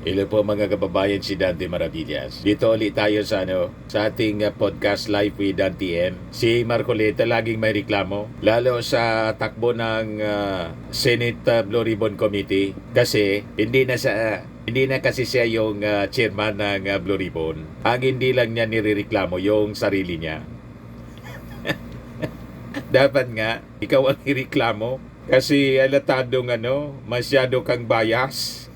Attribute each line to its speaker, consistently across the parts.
Speaker 1: Hello po mga kababayan, si Dante Maravillas. Dito ulit tayo sa ating podcast live with Dante M. Si Marcoleta laging may reklamo, lalo sa takbo ng Senate Blue Ribbon Committee kasi hindi na kasi siya yung chairman ng Blue Ribbon. Ang hindi lang niya nirereklamo yung sarili niya. Dapat nga, ikaw ang ireklamo kasi alatadong masyado kang bias.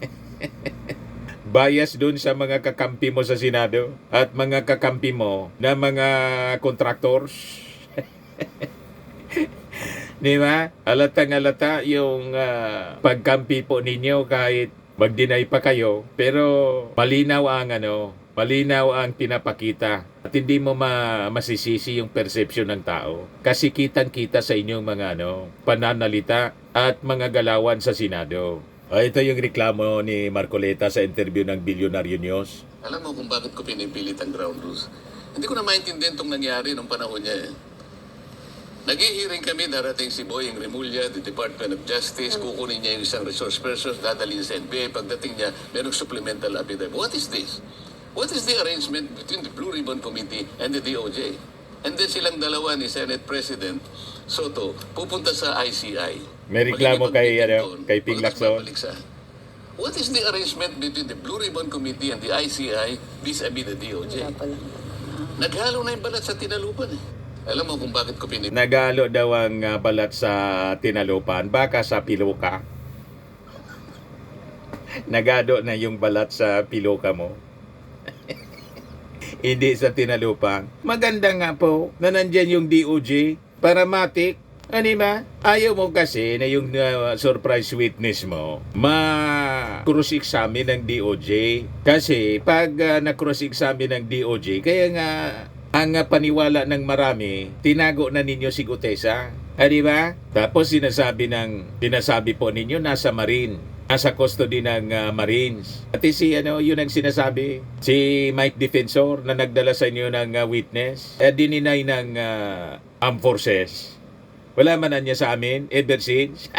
Speaker 1: Bias dun sa mga kakampi mo sa Senado at mga kakampi mo na mga contractors. Di ba? Alatang-alata yung pagkampi po ninyo kahit mag-deny pa kayo. Pero malinaw ang pinapakita. At hindi mo masisisi yung perception ng tao. Kasi kitang-kita sa inyong mga pananalita at mga galawan sa Senado. Ito yung reklamo ni Marcoleta sa interview ng Billionaire News.
Speaker 2: Alam mo kung bakit ko pinipilit ang ground rules? Hindi ko na maintindihan itong nangyari nung panahon niya. Nag-i-hearing kami, darating si Boyeng Remulla, the Department of Justice, kukunin niya yung isang resource person, dadalhin sa NBI, pagdating niya, merong supplemental affidavit. What is this? What is the arrangement between the Blue Ribbon Committee and the DOJ? And then silang dalawa ni Senate President Soto pupunta sa ICI.
Speaker 1: May reklamo kay Ping Lacson.
Speaker 2: What is the arrangement between the Blue Ribbon Committee and the ICI vis-a-vis the DOJ? Naghalo na yung balat sa tinalupan eh. Alam mo kung bakit ko pinipili?
Speaker 1: Nagalo daw ang balat sa tinalupan, baka sa piloka. Nagado na yung balat sa piloka mo. Hindi sa tinalupan. Maganda nga po na nandyan yung DOJ para matik. Ano ba? Ayaw mo kasi na yung surprise witness mo ma-cross-examine ng DOJ. Kasi pag na-cross-examine ng DOJ, kaya nga ang paniwala ng marami, tinago na ninyo si Gutesa. Di ba? Tapos sinasabi po ninyo nasa Marine. Nasa custody ng Marines. At yun ang sinasabi. Si Mike Defensor na nagdala sa inyo ng witness. Dininay ng Armed Forces. Wala man na niya sa amin ever since.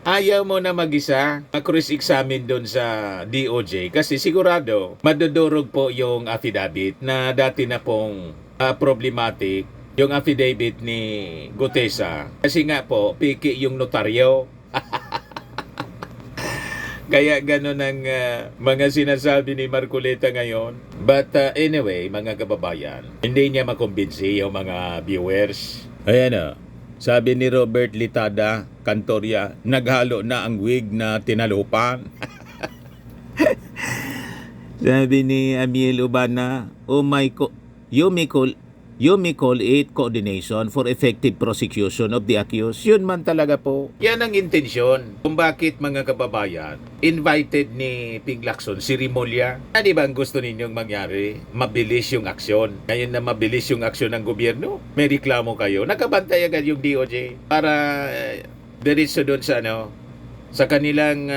Speaker 1: Ayaw mo na mag-isa, cross-examine doon sa DOJ kasi sigurado madudurog po yung affidavit na dati na pong problematic yung affidavit ni Gutesa. Kasi nga po, piki yung notaryo. Kaya gano'n ang mga sinasabi ni Marcoleta ngayon. But anyway, mga kababayan, hindi niya makumbinsi yung mga viewers. Ayan sabi ni Robert Litada Cantoria, naghalo na ang wig na tinalupan. Sabi ni Amiel Ubana, you may call it coordination for effective prosecution of the accused. Yun man talaga po. Yan ang intensyon. Kung bakit mga kababayan, invited ni Ping Lacson si Remulla. Di ba ang gusto ninyong mangyari? Mabilis yung aksyon. Ngayon na mabilis yung aksyon ng gobyerno, may reklamo kayo. Nakabantay agad yung DOJ para diretso doon sa kanilang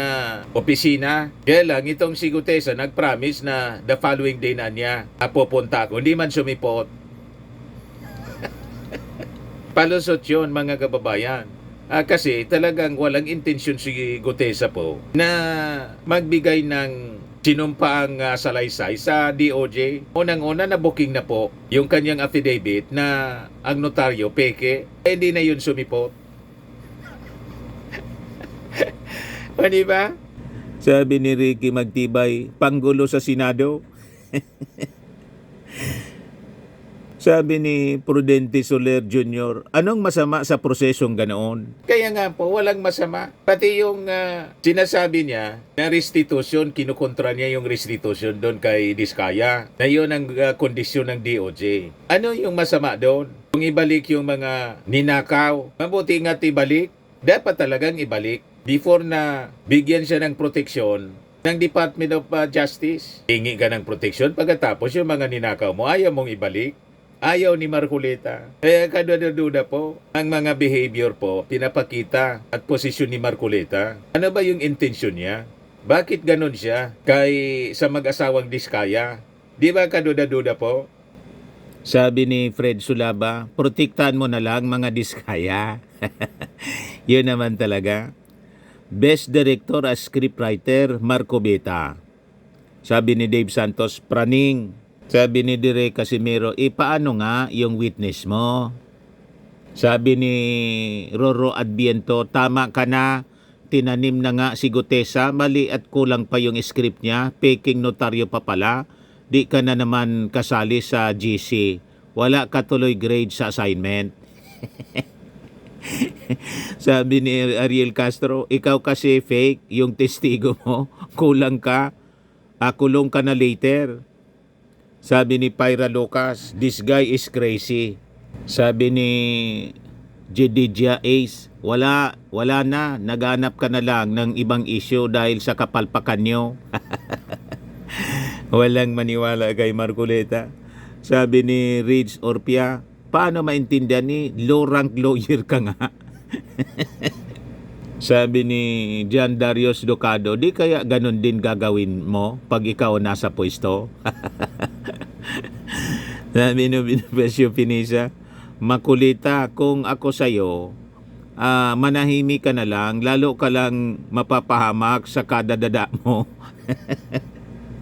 Speaker 1: opisina. Kaya lang, itong si Gutesa nag-promise na the following day na niya pupunta ako. Hindi man sumipot. Palusot yun mga kababayan. Kasi talagang walang intensyon si Gutesa po na magbigay ng sinumpaang salaysay sa DOJ. Unang-una na booking na po yung kanyang affidavit na ang notaryo peke. Hindi na yun sumipot. O diba? Sabi ni Ricky Magtibay, panggulo sa Senado. Sabi ni Prudente Soler Jr., anong masama sa prosesong ganoon? Kaya nga po, walang masama. Pati yung sinasabi niya na restitution, kinukontra niya yung restitution doon kay Diskaya. Na yun ang kondisyon ng DOJ. Ano yung masama doon? Kung ibalik yung mga ninakaw, mabuti nga't ibalik. Dapat talagang ibalik before na bigyan siya ng proteksyon ng Department of Justice. Hingi ka ng proteksyon pagkatapos yung mga ninakaw mo, ayaw mong ibalik. Ayaw ni Marcoleta. Kaya kaduda po, ang mga behavior po, pinapakita at posisyon ni Marcoleta. Ano ba yung intensyon niya? Bakit ganon siya sa mag-asawang Diskaya? Di ba kaduda po? Sabi ni Fred Sulaba, protektahan mo na lang mga Diskaya. Yun naman talaga. Best Director as Scriptwriter, Marco Beta. Sabi ni Dave Santos, praning. Sabi ni Dire Casimiro, paano nga yung witness mo? Sabi ni Roro Adviento, tama ka na. Tinanim na nga si Gutesa, mali at kulang pa yung script niya, peking notaryo pa pala. Di ka na naman kasali sa GC. Wala ka tuloy grade sa assignment. Sabi ni Ariel Castro, ikaw kasi fake, yung testigo mo, kulang ka, kulong ka na later. Sabi ni Pyra Lucas, this guy is crazy. Sabi ni Jedidia Ace, wala na, naghanap ka na lang ng ibang issue dahil sa kapalpakan nyo. Walang maniwala kay Marcoleta. Sabi ni Ridge Orpia, paano maintindihan ni low rank lawyer ka nga? Sabi ni John Darius Ducado, di kaya ganun din gagawin mo pag ikaw nasa pwesto? Sabi ni Binifacio Pinisa, Makulita, kung ako sa'yo, manahimik ka na lang, lalo ka lang mapapahamak sa kadadada mo.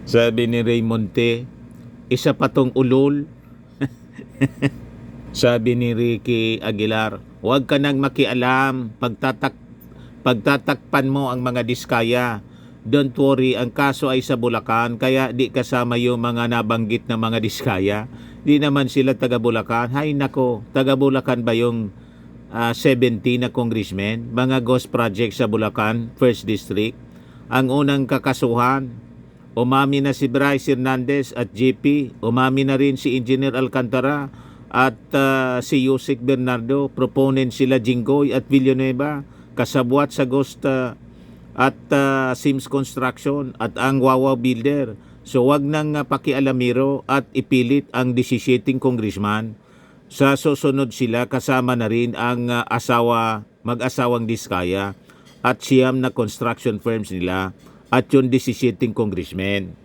Speaker 1: Sabi ni Raymond T, isa pa tong ulol. Sabi ni Ricky Aguilar, huwag ka nang makialam, pagtatakpan mo ang mga diskaya. Don't worry, ang kaso ay sa Bulacan, kaya di kasama yung mga nabanggit na mga diskaya. Di naman sila taga Bulacan. Hay nako, taga Bulacan ba yung 70 na congressmen? Mga ghost project sa Bulacan, 1st District. Ang unang kakasuhan, umami na si Bryce Hernandez at JP. Umami na rin si Engineer Alcantara at si Yusek Bernardo. Proponent sila Jinggoy at Villanueva. Kasabwat sa Ghost at Sims Construction at ang Wawa Builder. So wag nang pakialamiro at ipilit ang 17 congressman. Sa susunod sila kasama na rin ang mag-asawang Diskaya at siyam na construction firms nila at yung 17 congressmen.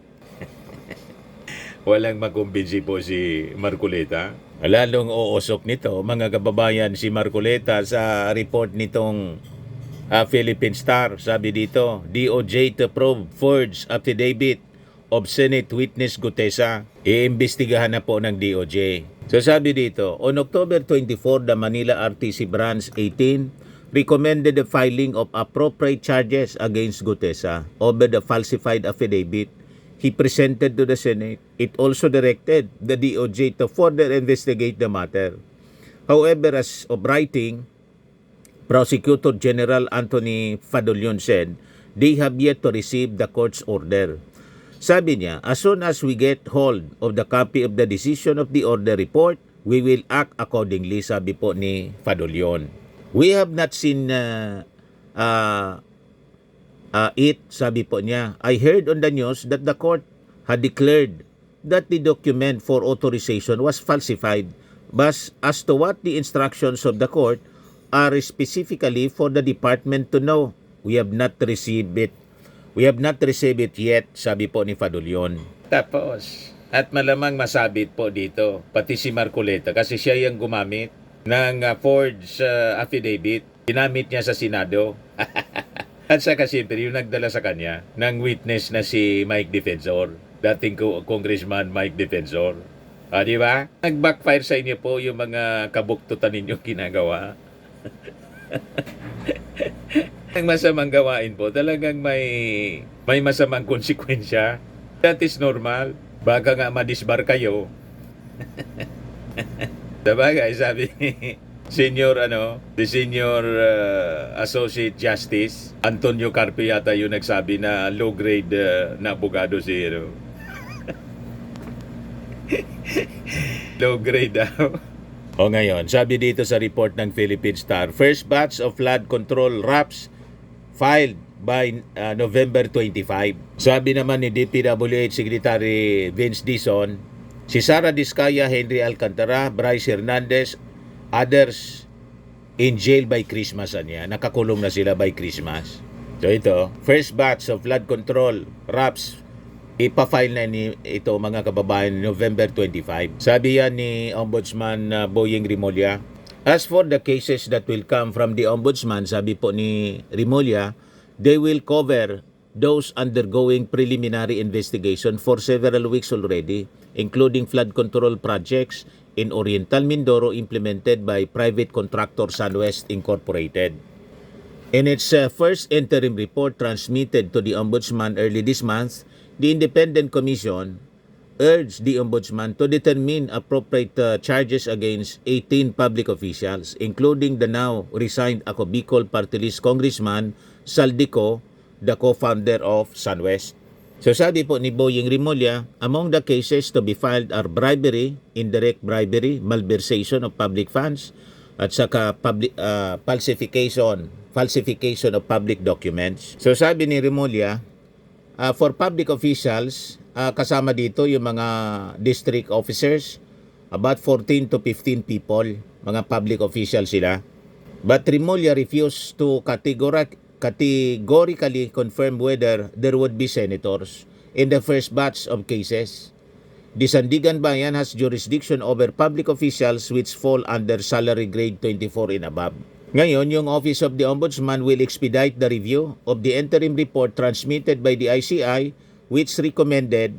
Speaker 1: Walang makumbinsi po si Marcoleta. Lalong uusok nito, mga kababayan, si Marcoleta sa report nitong Philippine Star. Sabi dito, DOJ to probe forged affidavit of Senate witness Gutesa. Iimbestigahan na po ng DOJ. So sabi dito, on October 24, the Manila RTC Branch 18 recommended the filing of appropriate charges against Gutesa over the falsified affidavit he presented to the Senate. It also directed the DOJ to further investigate the matter. However, as of writing, Prosecutor General Anthony Fadolion said they have yet to receive the court's order. Sabi niya, as soon as we get hold of the copy of the decision of the order report, we will act accordingly, sabi po ni Fadolion. We have not seen it, sabi po niya. I heard on the news that the court had declared that the document for authorization was falsified. But as to what the instructions of the court are specifically for the department to know, we have not received it. We have not received it yet, sabi po ni Fadolion. Tapos, at malamang masabit po dito, pati si Marcoleta, kasi siya yung gumamit ng forged affidavit. Ginamit niya sa Senado. At saka siyempre, yung nagdala sa kanya ng witness na si Mike Defensor, dating Congressman Mike Defensor. Di ba? Nag-backfire sa inyo po yung mga kabuktutan ninyong ginagawa. Ang masamang gawain po, talagang may masamang konsekwensya. That is normal. Baka nga madisbar kayo. Sabagay, sabi the senior Associate Justice Antonio Carpe yata yung nagsabi na low grade na abogado si low grade daw. O ngayon, sabi dito sa report ng Philippine Star, first batch of flood control RAPs filed by November 25. Sabi naman ni DPWH Secretary Vince Dizon, si Sara Diskaya, Henry Alcantara, Bryce Hernandez, others in jail by Christmas. Nakakulong na sila by Christmas. So ito, first batch of flood control RAPs ipa-file na ito mga kababayan November 25. Sabi yan ni Ombudsman Boyeng Rimulya, as for the cases that will come from the Ombudsman, sabi po ni Rimulya, They will cover those undergoing preliminary investigation for several weeks already, including flood control projects in Oriental Mindoro implemented by private contractor SunWest Incorporated. In its first interim report transmitted to the Ombudsman early this month, the Independent Commission urged the Ombudsman to determine appropriate charges against 18 public officials, including the now resigned Ako Bicol Party List Congressman Saldico, the co-founder of SunWest. So sabi po ni Boying Rimulya, among the cases to be filed are bribery, indirect bribery, malversation of public funds, at saka falsification of public documents. So sabi ni Rimulya, for public officials, kasama dito yung mga district officers, about 14 to 15 people, mga public officials sila. But Rimulya refused to categorically confirm whether there would be senators in the first batch of cases. The Sandigan Bayan has jurisdiction over public officials which fall under salary grade 24 and above. Ngayon, yung Office of the Ombudsman will expedite the review of the interim report transmitted by the ICI, which recommended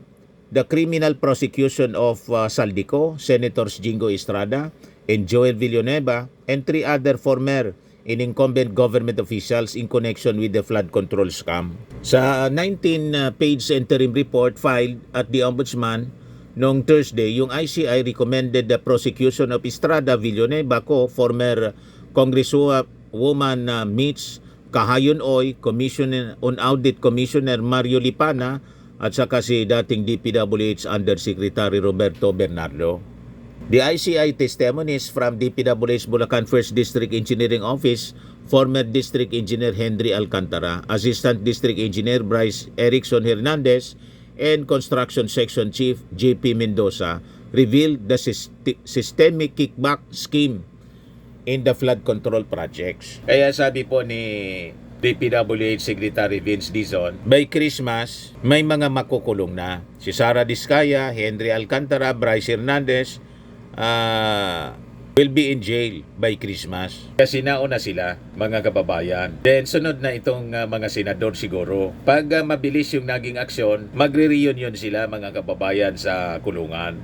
Speaker 1: the criminal prosecution of Saldico, Senators Jingo Estrada, and Joel Villanueva, and 3 other former and incumbent government officials in connection with the flood control scam. Sa 19-page interim report filed at the Ombudsman noong Thursday, yung ICI recommended the prosecution of Estrada, Villanueva, former Congresswoman Mitch Kahayon Oy, Commissioner on Audit Commissioner Mario Lipana, at saka si dating DPWH Undersecretary Roberto Bernardo. The ICI testimonies from DPWH Bulacan 1st District Engineering Office, former District Engineer Henry Alcantara, Assistant District Engineer Bryce Erickson Hernandez, and Construction Section Chief JP Mendoza revealed the systemic kickback scheme in the flood control projects. Kaya sabi po ni DPWH Secretary Vince Dizon, by Christmas, may mga makukulong na. Si Sara Diskaya, Henry Alcantara, Bryce Hernandez will be in jail by Christmas. Kasi nauna sila, mga kababayan. Then sunod na itong mga senador siguro. Pag mabilis yung naging aksyon, magre-reunion sila, mga kababayan, sa kulungan.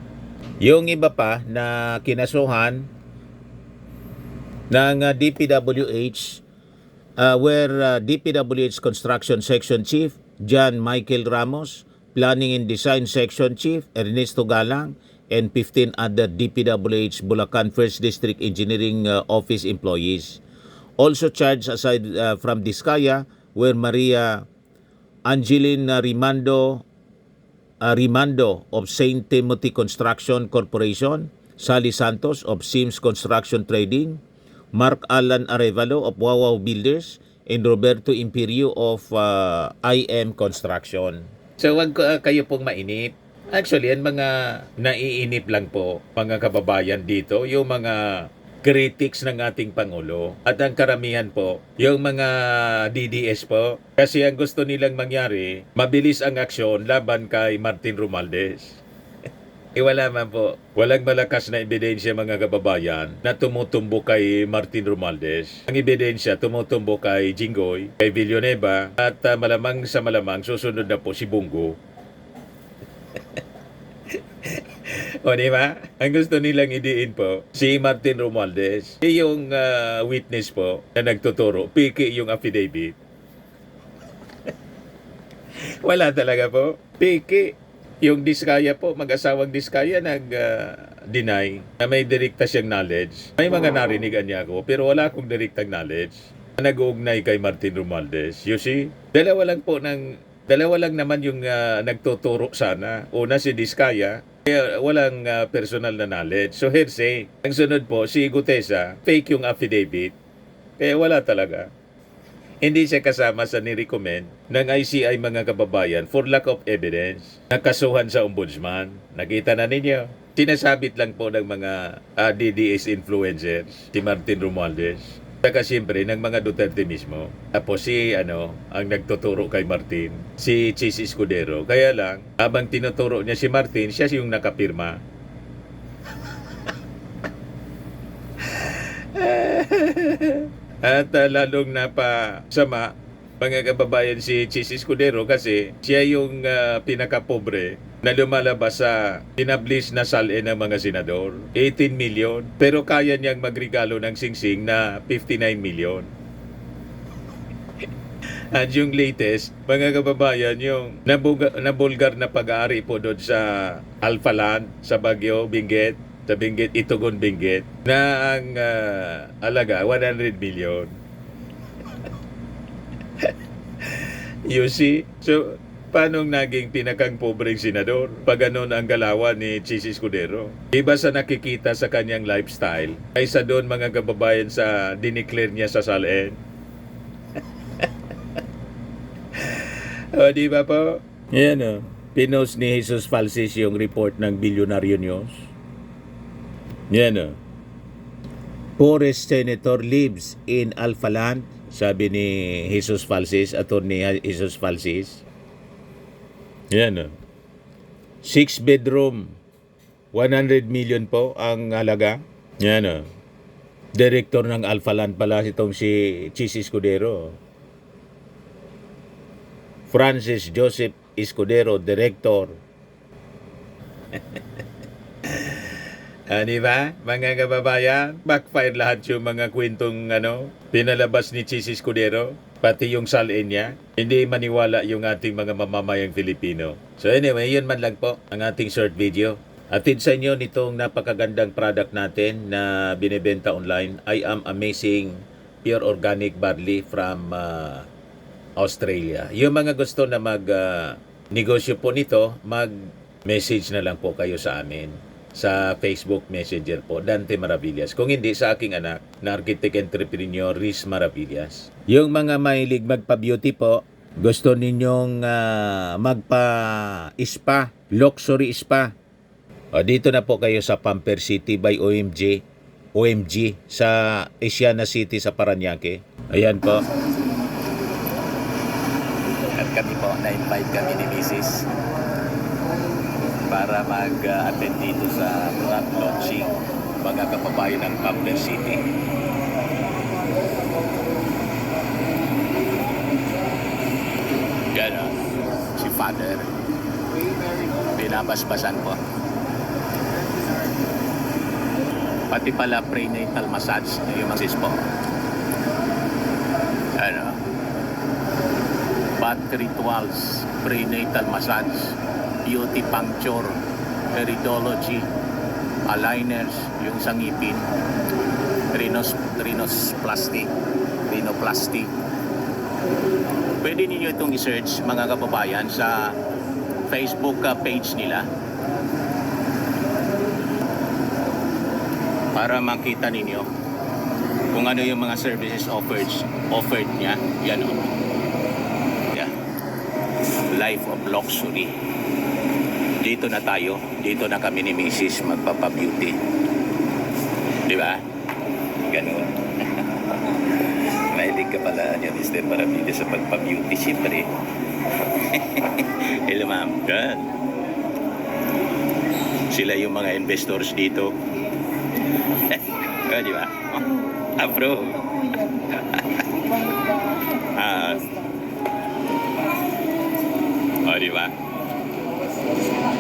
Speaker 1: Yung iba pa na kinasuhan ng DPWH where DPWH Construction Section Chief John Michael Ramos, Planning and Design Section Chief Ernesto Galang, and 15 other DPWH Bulacan 1st District Engineering Office employees. Also charged aside from Diskaya were Maria Angeline Rimando of St. Timothy Construction Corporation, Sally Santos of Sims Construction Trading, Mark Alan Arevalo of Wawaw Builders, and Roberto Imperio of IM Construction. So wag kayo pong mainip. Actually, ang mga naiinip lang po, mga kababayan dito, yung mga critics ng ating Pangulo. At ang karamihan po, yung mga DDS po. Kasi ang gusto nilang mangyari, mabilis ang aksyon laban kay Martin Romualdez. Wala man po. Walang malakas na ebidensya, mga kababayan, na tumutumbo kay Martin Romualdez. Ang ebidensya tumutumbo kay Jinggoy, kay Villanueva, at malamang sa malamang susunod na po si Bungo. O diba? Ang gusto nilang idiin po, si Martin Romualdez, yung witness po na nagtuturo, piki yung affidavit. Wala talaga po. Piki. Yung Diskaya po, mag-asawang Diskaya nag-deny na may direkta siyang knowledge. May mga narinigan niya ako, pero wala akong direktang knowledge na nag-uugnay kay Martin Romualdez. You see? Dalawa lang naman yung nagtuturo sana. Una si Diskaya, kaya walang personal na knowledge. So hearsay. Ang sunod po, si Gutesa, fake yung affidavit. Kaya wala talaga. Hindi siya kasama sa nirecommend ng ICI, mga kababayan, for lack of evidence. Nakasuhan sa ombudsman. Nakita na ninyo. Sinasabit lang po ng mga DDS influencers, si Martin Romualdez. Saka siyempre ng mga Duterte mismo. Tapos ang nagtuturo kay Martin, si Chis Escudero. Kaya lang, habang tinuturo niya si Martin, siya yung nakapirma. At lalong napasama mga kababayan, si Chis Escudero kasi siya yung pinakapobre na lumalabas sa pinablis na salin ng mga senador. 18 million. Pero kaya niyang magregalo ng singsing na 59 million. At yung latest, mga kababayan, yung nabulgar na pag-aari po doon sa Alpha Land, sa Baguio, Benguet, sa Benguet, Itugon, Benguet, na ang alaga, 100 million. You see? So, paano naging pinakang pobreng senador? Pag ganun ang galawan ni Chis Escudero. Iba sa nakikita sa kanyang lifestyle, kaysa doon mga kababayan sa dineclare niya sa salin. O, di ba po? Yan o. Pinost ni Jesus Falsis yung report ng Bilyonaryo News. Yan o. Poorest senator lives in Alpha Land, sabi ni Jesus Falsis, attorney Jesus Falsis. Yan o. 6 bedroom, 100 million po ang halaga. Yan o. Director ng Alpha Land pala itong si Chis Escudero. Francis Joseph Escudero, Director. Di ba? Mga kababayan, backfire lahat yung mga kwentong pinalabas ni Chis Escudero, pati yung salin niya. Hindi maniwala yung ating mga mamamayang Filipino. So anyway, yun man lang po ang ating short video. Atid sa inyo nitong napakagandang product natin na binibenta online. I am amazing pure organic barley from Australia. Yung mga gusto na mag-negosyo po nito, mag-message na lang po kayo sa amin sa Facebook Messenger po, Dante Maravillas. Kung hindi, sa aking anak na architect entrepreneur, Riz Maravillas. Yung mga mahilig magpa-beauty po, gusto ninyong magpa-spa, luxury spa. O, dito na po kayo sa Pamper City by OMG sa Asiana City sa Parañaque. Ayan po. At kami po, na-invite kami ni Mrs. para mag-attend dito sa brand launching, mga kababayan ng Pamper City. Gano'n, si Father. Binabasbasan po. Pati pala prenatal massage, yung massage po. Bath rituals, prenatal massage, beauty puncture, iridology, aligners, yung sa ngipin, rhinoplasty. Pwede ninyo itong i-search, mga kababayan, sa Facebook page nila para makita ninyo kung ano yung mga services offered niya. Yan o. Life of luxury. Dito na tayo. Dito na kami ni Mrs. magpapa-beauty. Di ba? Ganun. Mahilig ka pala niya, Mr. Maravillas, sa pagpa-beauty. Siyempre. Hello, ma'am. Gan. Sila yung mga investors dito. Di ba? Approve. Di ba?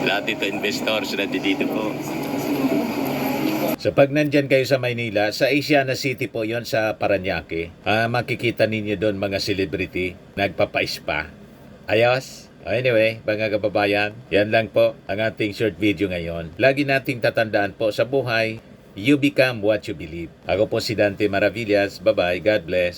Speaker 1: Lahat ito investors na dito po. So pag nandyan kayo sa Maynila, sa Asiana City po yon sa Parañaque, makikita ninyo doon mga celebrity nagpapa-spa. Ayos? Anyway, mga kababayan, yan lang po ang ating short video ngayon. Lagi nating tatandaan po sa buhay, you become what you believe. Ako po si Dante Maravillas. Bye-bye. God bless.